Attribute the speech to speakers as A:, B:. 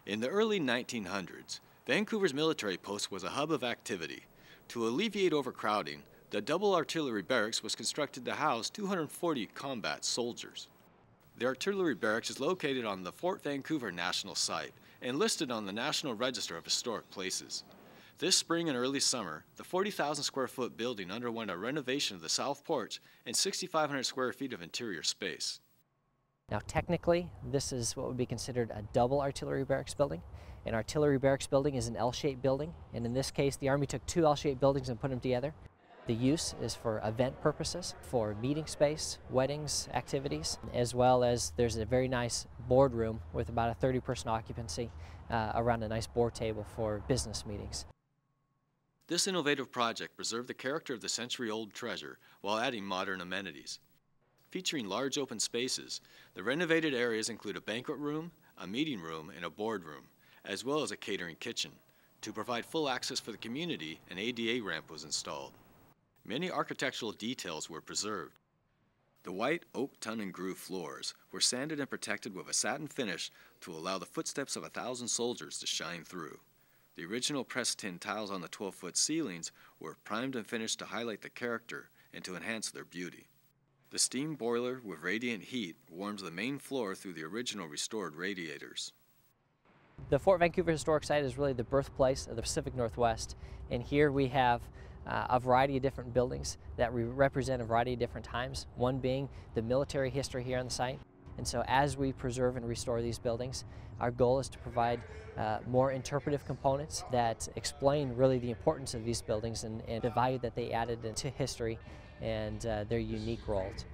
A: In the early 1900s, Vancouver's military post was a hub of activity. To alleviate overcrowding, the double artillery barracks was constructed to house 240 combat soldiers. The artillery barracks is located on the Fort Vancouver National Site and listed on the National Register of Historic Places. This spring and early summer, the 40,000 square foot building underwent a renovation of the south porch and 6,500 square feet of interior space.
B: Now technically, this is what would be considered a double artillery barracks building. An artillery barracks building is an L-shaped building, and in this case the Army took two L-shaped buildings and put them together. The use is for event purposes, for meeting space, weddings, activities, as well as there's a very nice boardroom with about a 30-person occupancy around a nice board table for business meetings.
A: This innovative project preserved the character of the century-old treasure while adding modern amenities. Featuring large open spaces, the renovated areas include a banquet room, a meeting room, and a boardroom, as well as a catering kitchen. To provide full access for the community, an ADA ramp was installed. Many architectural details were preserved. The white oak ton and groove floors were sanded and protected with a satin finish to allow the footsteps of 1,000 soldiers to shine through. The original pressed tin tiles on the 12-foot ceilings were primed and finished to highlight the character and to enhance their beauty. The steam boiler with radiant heat warms the main floor through the original restored radiators.
B: The Fort Vancouver Historic Site is really the birthplace of the Pacific Northwest, and here we have a variety of different buildings that represent a variety of different times, one being the military history here on the site. And so as we preserve and restore these buildings, our goal is to provide more interpretive components that explain really the importance of these buildings and the value that they added into history and their unique roles.